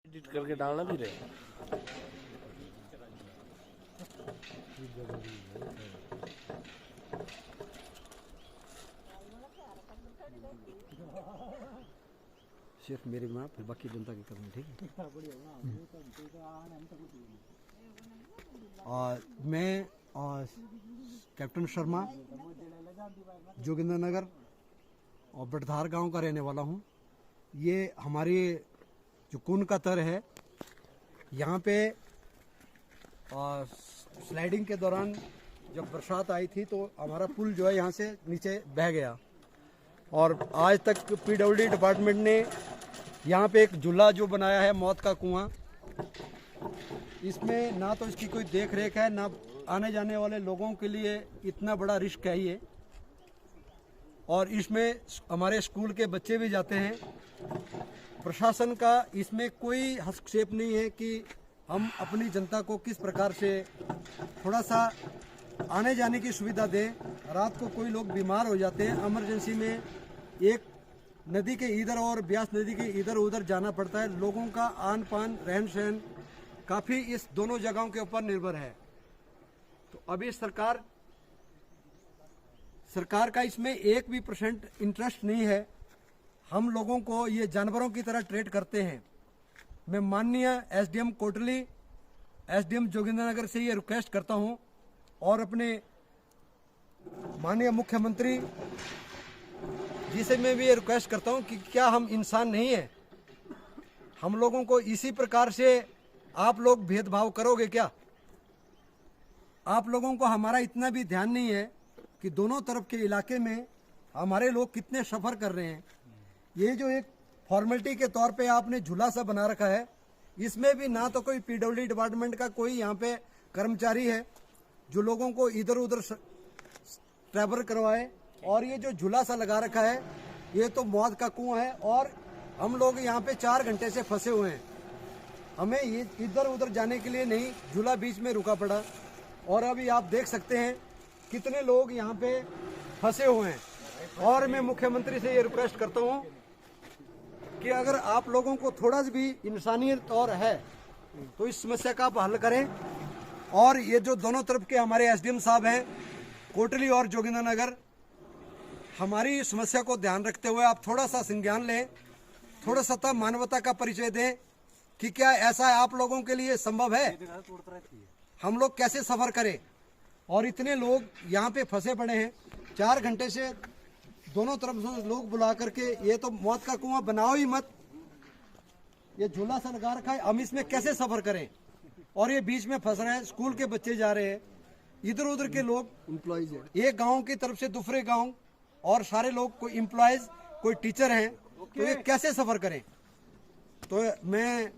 Edit करके डालना भी रहेगा। सिर्फ मेरी माँ फिर बाकी जनता की करनी, ठीक है। और मैं और कैप्टन शर्मा जोगिंद्र नगर और बटधार गांव का रहने वाला हूं। ये हमारी जो कुन का तर है, यहाँ पे स्लाइडिंग के दौरान जब बरसात आई थी तो हमारा पुल जो है यहाँ से नीचे बह गया और आज तक पीडब्ल्यूडी डिपार्टमेंट ने यहाँ पे एक झूला जो बनाया है मौत का कुआं, इसमें ना तो इसकी कोई देख रेख है, ना आने जाने वाले लोगों के लिए इतना बड़ा रिस्क है ये। और इसमें हमारे स्कूल के बच्चे भी जाते हैं। प्रशासन का इसमें कोई हस्तक्षेप नहीं है कि हम अपनी जनता को किस प्रकार से थोड़ा सा आने जाने की सुविधा दें। रात को कोई लोग बीमार हो जाते हैं, इमरजेंसी में एक नदी के इधर और ब्यास नदी के इधर उधर जाना पड़ता है। लोगों का आन पान रहन सहन काफ़ी इस दोनों जगहों के ऊपर निर्भर है। तो अभी सरकार का इसमें 1% इंटरेस्ट नहीं है। हम लोगों को ये जानवरों की तरह ट्रीट करते हैं। मैं माननीय एसडीएम कोटली, एसडीएम जोगिंद्रनगर से ये रिक्वेस्ट करता हूं और अपने माननीय मुख्यमंत्री जी से मैं भी ये रिक्वेस्ट करता हूं कि क्या हम इंसान नहीं है? हम लोगों को इसी प्रकार से आप लोग भेदभाव करोगे क्या? आप लोगों को हमारा इतना भी ध्यान नहीं है कि दोनों तरफ के इलाके में हमारे लोग कितने सफ़र कर रहे हैं। ये जो एक फॉर्मेलिटी के तौर पे आपने झूला सा बना रखा है, इसमें भी ना तो कोई पीडब्ल्यूडी डिपार्टमेंट का कोई यहाँ पे कर्मचारी है जो लोगों को इधर उधर ट्रैवल करवाए। और ये जो झूला सा लगा रखा है, ये तो मौत का कुआं है और हम लोग यहाँ पे 4 घंटे से फंसे हुए हैं। हमें ये इधर उधर जाने के लिए नहीं, झूला बीच में रुका पड़ा। और अभी आप देख सकते हैं कितने लोग यहाँ पे फंसे हुए हैं। और मैं मुख्यमंत्री से ये रिक्वेस्ट करता हूँ कि अगर आप लोगों को थोड़ा सा भी इंसानियत और है तो इस समस्या का आप हल करें। और ये जो दोनों तरफ के हमारे एसडीएम साहब हैं, कोटली और जोगिंद्रनगर, हमारी समस्या को ध्यान रखते हुए आप थोड़ा सा संज्ञान लें, थोड़ा सा मानवता का परिचय दें कि क्या ऐसा आप लोगों के लिए संभव है? हम लोग कैसे सफर करें? और इतने लोग यहाँ पे फंसे पड़े हैं, 4 घंटे से दोनों तरफ से लोग बुला करके, ये तो मौत का कुआं बनाओ ही मत। ये झूला सा लगा रखा है, हम इसमें कैसे सफर करें? और ये बीच में फंस रहे हैं, स्कूल के बच्चे जा रहे हैं, इधर उधर के लोग एम्प्लॉइज हैं, एक गांव की तरफ से दूसरे गांव, और सारे लोग कोई एम्प्लॉयज कोई टीचर हैं, तो ये कैसे सफर करें? तो मैं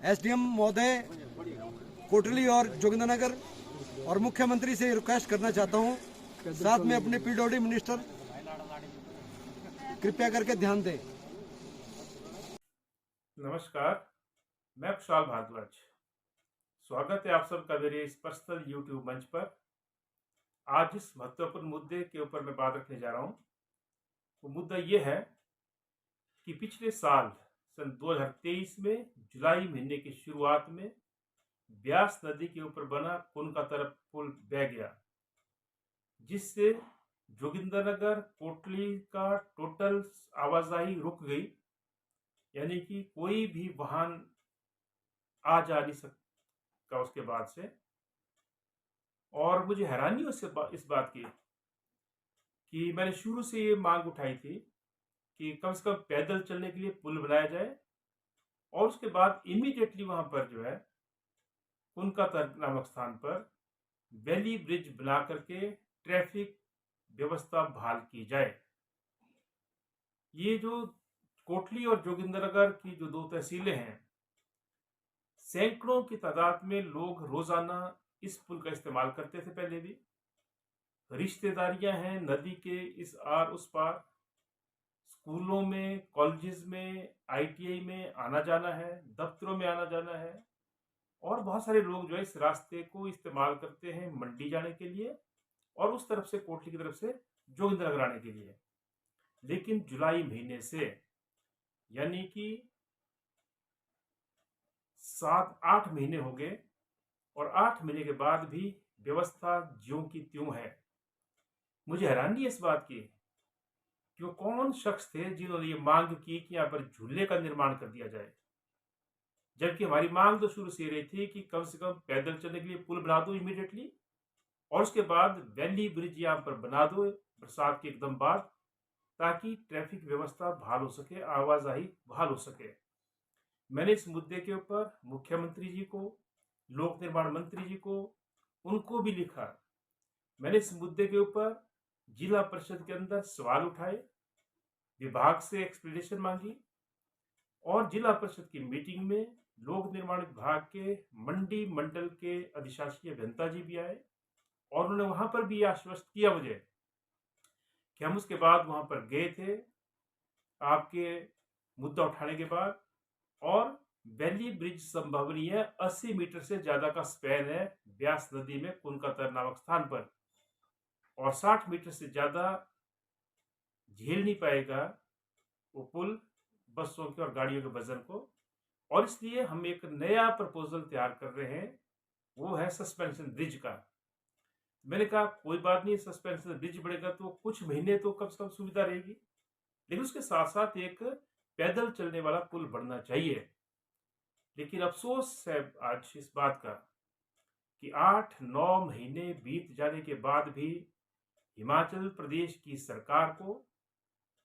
एसडीएम महोदय कोटली और जोगिंद्रनगर और मुख्यमंत्री से रिक्वेस्ट करना चाहता हूं, साथ में अपने पीडब्ल्यूडी मिनिस्टर कृपया करके ध्यान दें। नमस्कार, मैं कुशाल भारद्वाज। स्वागत है आप सबका मेरे इस पर्सनल यूट्यूब मंच पर। आज इस महत्वपूर्ण मुद्दे के ऊपर मैं बात रखने जा रहा हूं। वो मुद्दा ये है कि पिछले साल सन 2023 में जुलाई महीने की शुरुआत में ब्यास नदी के ऊपर बना कुन का तरफ पुल बह गया, जिससे जोगिंद्रनगर कोटली का टोटल आवाजाही रुक गई। यानी कि कोई भी वाहन आ जा नहीं सकता उसके बाद से। और मुझे हैरानी इस बात की कि मैंने शुरू से ये मांग उठाई थी कि कम से कम पैदल चलने के लिए पुल बनाया जाए और उसके बाद इमीडिएटली वहां पर जो है कुनका तर नामक स्थान पर वैली ब्रिज बना करके ट्रैफिक व्यवस्था बहाल की जाए। ये जो कोटली और जोगिंद्रनगर की जो 2 तहसीलें हैं, सैकड़ों की तादाद में लोग रोजाना इस पुल का इस्तेमाल करते थे। पहले भी रिश्तेदारियां हैं नदी के इस आर उस पार, स्कूलों में, कॉलेजेस में, आईटीआई में आना जाना है, दफ्तरों में आना जाना है, और बहुत सारे लोग जो है इस रास्ते को इस्तेमाल करते हैं मंडी जाने के लिए और उस तरफ से कोटली की तरफ से जोगिंद्रनगर आने के लिए। लेकिन जुलाई महीने से, यानी कि 7-8 महीने हो गए और 8 महीने के बाद भी व्यवस्था ज्यों की त्यों है। मुझे हैरानी है इस बात की कि वो कौन शख्स थे जिन्होंने ये मांग की कि यहाँ पर झूले का निर्माण कर दिया जाए, जबकि हमारी मांग तो शुरू से रही थी कि कम से कम पैदल चलने के लिए पुल बना दो इमीडिएटली, और उसके बाद वैली ब्रिज यहाँ पर बना दो बरसात के एकदम बाद, ताकि ट्रैफिक व्यवस्था बहाल हो सके, आवाजाही बहाल हो सके। मैंने इस मुद्दे के ऊपर मुख्यमंत्री जी को, लोक निर्माण मंत्री जी को, उनको भी लिखा। मैंने इस मुद्दे के ऊपर जिला परिषद के अंदर सवाल उठाए, विभाग से एक्सप्लेनेशन मांगी, और जिला परिषद की मीटिंग में लोक निर्माण विभाग के मंडी मंडल के अधिशासी अभियंता जी भी आए और उन्होंने वहां पर भी आश्वस्त किया मुझे कि हम उसके बाद वहां पर गए थे आपके मुद्दा उठाने के बाद, और वैली ब्रिज संभवनीय है 80 मीटर से ज्यादा का स्पैन है ब्यास नदी में कुनकातर नामक स्थान पर, और 60 मीटर से ज्यादा झेल नहीं पाएगा वो पुल बसों के और गाड़ियों के वजन को, और इसलिए हम एक नया प्रपोजल तैयार कर रहे हैं, वो है सस्पेंशन ब्रिज का। मैंने कहा कोई बात नहीं, सस्पेंशन ब्रिज बढ़ेगा तो कुछ महीने तो कम से कम सुविधा रहेगी, लेकिन उसके साथ साथ एक पैदल चलने वाला पुल बनना चाहिए। लेकिन अफसोस है आज इस बात का कि 8-9 महीने बीत जाने के बाद भी हिमाचल प्रदेश की सरकार को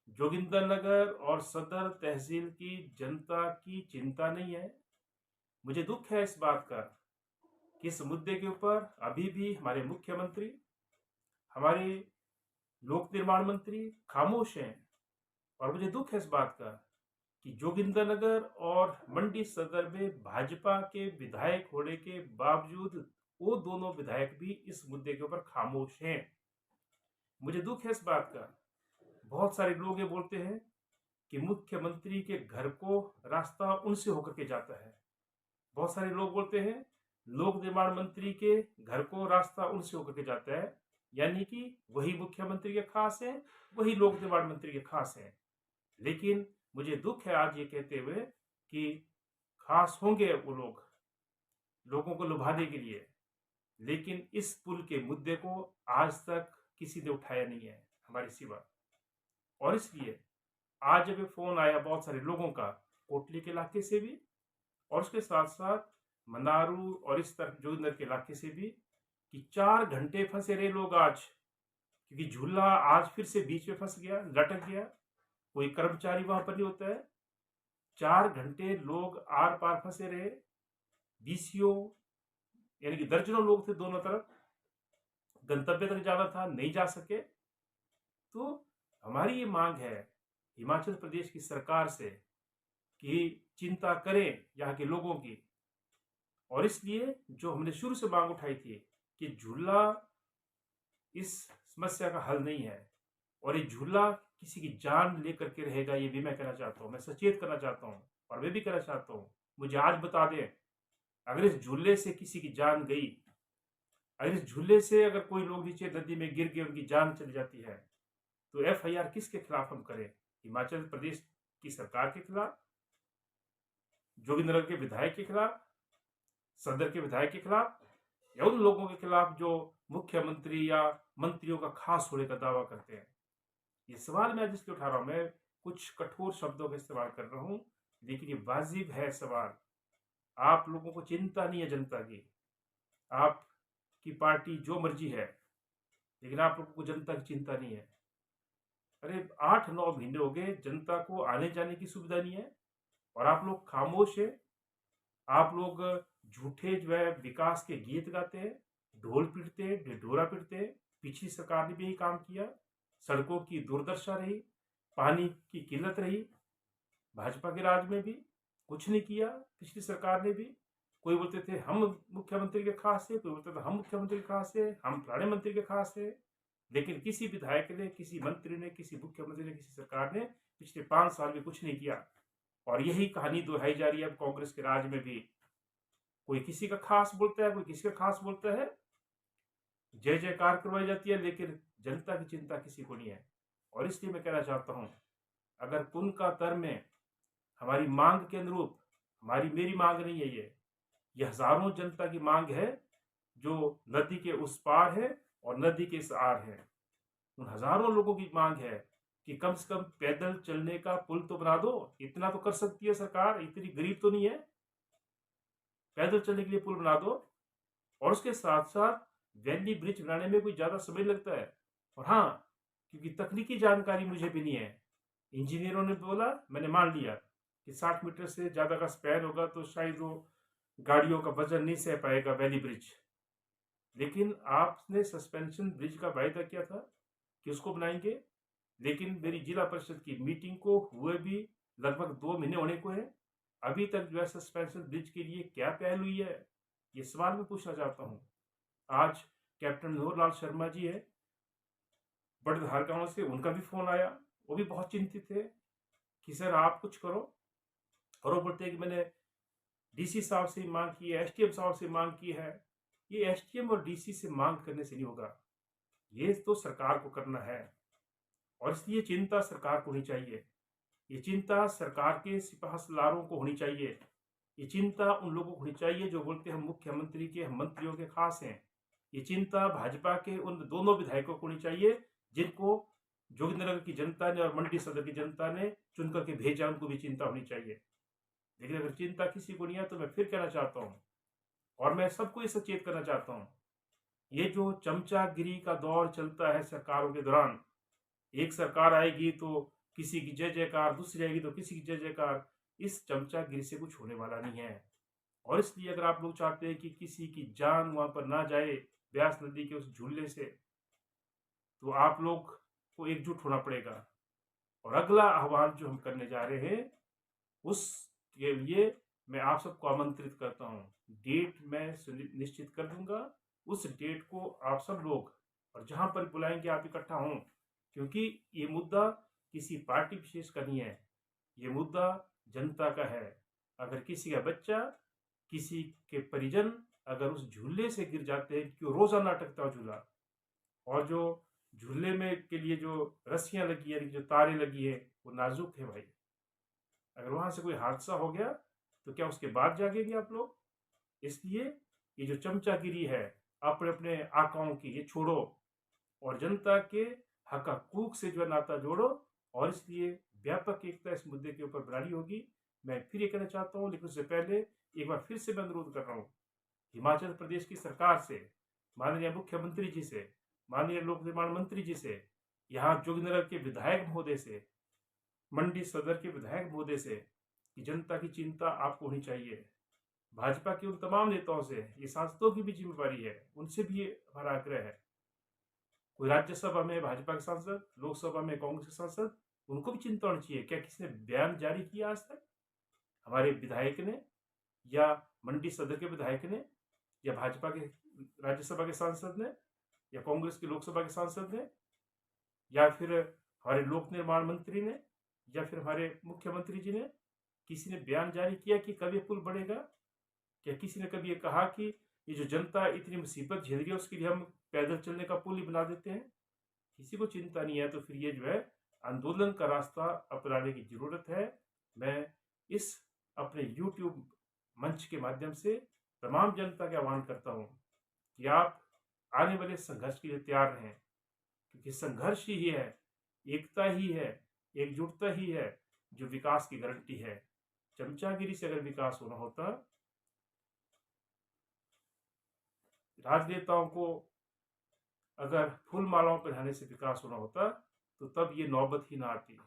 जोगिंदरनगर और सदर तहसील की जनता की चिंता नहीं है। मुझे दुख है इस बात का कि इस मुद्दे के ऊपर अभी भी हमारे मुख्यमंत्री, हमारे लोक निर्माण मंत्री खामोश हैं, और मुझे दुख है इस बात का कि जोगिंदरनगर और मंडी सदर में भाजपा के विधायक होने के बावजूद वो दोनों विधायक भी इस मुद्दे के ऊपर खामोश हैं। मुझे दुख है इस बात का। बहुत सारे लोग ये बोलते हैं कि मुख्यमंत्री के घर को रास्ता उनसे होकर के जाता है। बहुत सारे लोग बोलते हैं लोक निर्माण मंत्री के घर को रास्ता उनसे होकर के जाता है, यानी कि वही मुख्यमंत्री के खास है, वही लोक निर्माण मंत्री के खास है। लेकिन मुझे दुख है आज ये कहते हुए कि खास होंगे वो लोग लोगों को लुभाने के लिए, लेकिन इस पुल के मुद्दे को आज तक किसी ने उठाया नहीं है हमारे सिवा। और इसलिए आज जब फोन आया बहुत सारे लोगों का, कोटली के इलाके से भी और उसके साथ साथ मनारू और इस तरफ जोगिंदर के इलाके से भी, कि 4 घंटे फंसे रहे लोग आज, क्योंकि झूला आज फिर से बीच में फंस गया, लटक गया, कोई कर्मचारी वहां पर नहीं होता है। 4 घंटे लोग आर पार फंसे रहे, बीसीओ यानी कि दर्जनों लोग थे दोनों तरफ, गंतव्य तक जाना था, नहीं जा सके। तो हमारी ये मांग है हिमाचल प्रदेश की सरकार से कि चिंता करें यहाँ के लोगों की, और इसलिए जो हमने शुरू से मांग उठाई थी कि झूला इस समस्या का हल नहीं है, और ये झूला किसी की जान लेकर के रहेगा, ये भी मैं कहना चाहता हूँ, मैं सचेत करना चाहता हूँ, और मैं भी कहना चाहता हूँ मुझे आज बता दें, अगर इस झूले से किसी की जान गई, अगर इस झूले से अगर कोई लोग नीचे नदी में गिर के उनकी जान चली जाती है, तो FIR किसके खिलाफ हम करें? हिमाचल प्रदेश की सरकार के खिलाफ, जोगिंदरनगर के विधायक के खिलाफ, सदर के विधायक के खिलाफ, या उन लोगों के खिलाफ जो मुख्यमंत्री या मंत्रियों का खास होने का दावा करते हैं? ये सवाल मैं जिसके उठा रहा हूं, मैं कुछ कठोर शब्दों का इस्तेमाल कर रहा हूं, लेकिन ये वाजिब है सवाल। आप लोगों को चिंता नहीं है जनता की, आपकी पार्टी जो मर्जी है, लेकिन आप लोगों को जनता की चिंता नहीं है। अरे 8-9 महीने हो गए, जनता को आने जाने की सुविधा नहीं है और आप लोग खामोश है। आप लोग झूठे जो है विकास के गीत गाते हैं, ढोल पीटते हैं, ढिढोरा पीटते हैं। पिछली सरकार ने भी यही काम किया, सड़कों की दुर्दशा रही, पानी की किल्लत रही, भाजपा के राज में भी कुछ नहीं किया पिछली सरकार ने भी। कोई बोलते थे हम मुख्यमंत्री के खास है, कोई बोलते थे हम मुख्यमंत्री के खास है, हम फलाने मंत्री के खास है, लेकिन किसी विधायक ने, किसी मंत्री ने, किसी मुख्यमंत्री ने, किसी सरकार ने पिछले 5 साल में कुछ नहीं किया। और यही कहानी दोहराई जा रही है अब कांग्रेस के राज में भी। कोई किसी का खास बोलता है, कोई किसी का खास बोलता है, जय जयकार करवाई जाती है, लेकिन जनता की चिंता किसी को नहीं है। और इसलिए मैं कहना चाहता हूं, अगर कुनकातर में हमारी मांग के अनुरूप, मेरी मांग नहीं है ये, ये हजारों जनता की मांग है जो नदी के उस पार है और नदी के इस आर है। उन हजारों लोगों की मांग है कि कम से कम पैदल चलने का पुल तो बना दो। इतना तो कर सकती है सरकार, इतनी गरीब तो नहीं है। पैदल चलने के लिए पुल बना दो और उसके साथ साथ वैली ब्रिज बनाने में कोई ज्यादा समय लगता है। और हाँ, क्योंकि तकनीकी जानकारी मुझे भी नहीं है, इंजीनियरों ने बोला, मैंने मान लिया कि 60 मीटर से ज्यादा का स्पैन होगा तो शायद वो गाड़ियों का वजन नहीं सह पाएगा वैली ब्रिज। लेकिन आपने सस्पेंशन ब्रिज का वायदा किया था कि उसको बनाएंगे, लेकिन मेरी जिला परिषद की मीटिंग को हुए भी लगभग 2 महीने होने को है, अभी तक जो है सस्पेंशन ब्रिज के लिए क्या पहल हुई है, ये सवाल मैं पूछना चाहता हूँ। आज कैप्टन मनोहर लाल शर्मा जी है बड़धार गांव से, उनका भी फोन आया, वो भी बहुत चिंतित थे कि सर आप कुछ करो। और वो बोलते हैं कि मैंने डीसी साहब से मांग की है, एसडीएम साहब से मांग की है। ये एसडीएम और डीसी से मांग करने से नहीं होगा, ये तो सरकार को करना है। और इसलिए चिंता सरकार को होनी चाहिए, ये चिंता सरकार के सिपहसालारों को होनी चाहिए, ये चिंता उन लोगों को होनी चाहिए जो बोलते हैं हम मुख्यमंत्री के, हम मंत्रियों के खास हैं। ये चिंता भाजपा के उन दोनों विधायकों को होनी चाहिए जिनको जोगिंद्रनगर की जनता ने और मंडी सदर की जनता ने चुन करके भेजा, उनको भी चिंता होनी चाहिए। लेकिन अगर चिंता किसी को नहीं है तो मैं फिर कहना चाहता हूँ और मैं सबको ये सचेत करना चाहता हूँ, ये जो चमचागिरी का दौर चलता है सरकारों के दौरान, एक सरकार आएगी तो किसी की जय जयकार, दूसरी आएगी तो किसी की जय जयकार, इस चमचागिरी से कुछ होने वाला नहीं है। और इसलिए अगर आप लोग चाहते हैं कि किसी की जान वहां पर ना जाए ब्यास नदी के उस झूले से, तो आप लोग को एकजुट होना पड़ेगा। और अगला आह्वान जो हम करने जा रहे हैं उसके लिए मैं आप सबको आमंत्रित करता हूँ। डेट मैं निश्चित कर दूंगा, उस डेट को आप सब लोग और जहां पर बुलाएंगे आप इकट्ठा हों, क्योंकि ये मुद्दा किसी पार्टी विशेष का नहीं है, ये मुद्दा जनता का है। अगर किसी का बच्चा, किसी के परिजन अगर उस झूले से गिर जाते हैं, क्यों रोजाना अटकता है झूला, और जो झूले में के लिए जो रस्सियां लगी है, जो तारें लगी है, वो नाजुक है भाई। अगर वहां से कोई हादसा हो गया तो क्या उसके बाद जागेंगे आप लोग? इसलिए ये जो चमचागिरी है अपने अपने आकाओं की, ये छोड़ो और जनता के हकूक से जो नाता जोड़ो। और इसलिए व्यापक एकता इस मुद्दे के ऊपर बनानी होगी। मैं फिर ये कहना चाहता हूँ, लेकिन उससे पहले एक बार फिर से मैं अनुरोध कर रहा हूँ हिमाचल प्रदेश की सरकार से, माननीय मुख्यमंत्री जी से, माननीय लोक निर्माण मंत्री जी से, यहाँ जोगिंद्रनगर के विधायक महोदय से, मंडी सदर के विधायक महोदय से, कि जनता की चिंता आपको होनी चाहिए। भाजपा के उन तमाम नेताओं से, ये सांसदों की भी जिम्मेवारी है, उनसे भी हमारा आग्रह है। कोई राज्यसभा में भाजपा के सांसद, लोकसभा में कांग्रेस के सांसद, उनको भी चिंता होनी चाहिए। क्या किसी ने बयान जारी किया आज तक? हमारे विधायक ने, या मंडी सदर के विधायक ने, या भाजपा के राज्यसभा के सांसद ने, या कांग्रेस के लोकसभा के सांसद ने, या फिर हमारे लोक निर्माण मंत्री ने, या फिर हमारे मुख्यमंत्री जी ने किसी ने बयान जारी किया कि कब ये पुल बढ़ेगा? क्या किसी ने कभी ये कहा कि ये जो जनता इतनी मुसीबत झेल रही है उसके लिए हम पैदल चलने का पुल ही बना देते हैं? किसी को चिंता नहीं है। तो फिर ये जो है आंदोलन का रास्ता अपनाने की जरूरत है। मैं इस अपने YouTube मंच के माध्यम से तमाम जनता का आह्वान करता हूँ कि आप आने वाले संघर्ष के लिए तैयार रहें, क्योंकि संघर्ष ही है, एकता ही है, एकजुटता ही है जो विकास की गारंटी है। चमचागिरी से अगर विकास होना होता, राजनेताओं को अगर फूल मालाओं पहनाने से विकास होना होता, तो तब ये नौबत ही ना आती।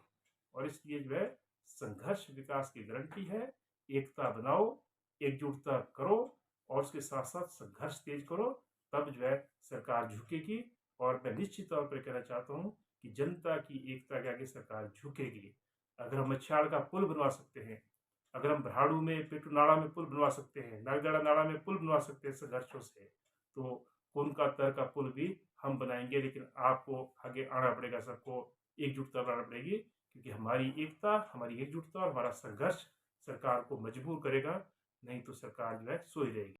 और इसलिए जो है संघर्ष विकास की गारंटी है। एकता बनाओ, एकजुटता करो और उसके साथ साथ संघर्ष तेज करो, तब जो है सरकार झुकेगी। और मैं निश्चित तौर पर कहना चाहता हूँ कि जनता की एकता के आगे सरकार झुकेगी। अगर हम मच्छाड़ का पुल बनवा सकते हैं, अगर हम भराड़ू में, पेटू नाड़ा में पुल बनवा सकते हैं, नागदड़ा नाड़ा में पुल बनवा सकते हैं संघर्षों से, तो कोनका तर का पुल भी हम बनाएंगे। लेकिन आपको आगे आना पड़ेगा, सबको एकजुटता बनाना पड़ेगी, क्योंकि हमारी एकता, हमारी एकजुटता और हमारा संघर्ष सरकार को मजबूर करेगा, नहीं तो सरकार जो है सोई रहेगी।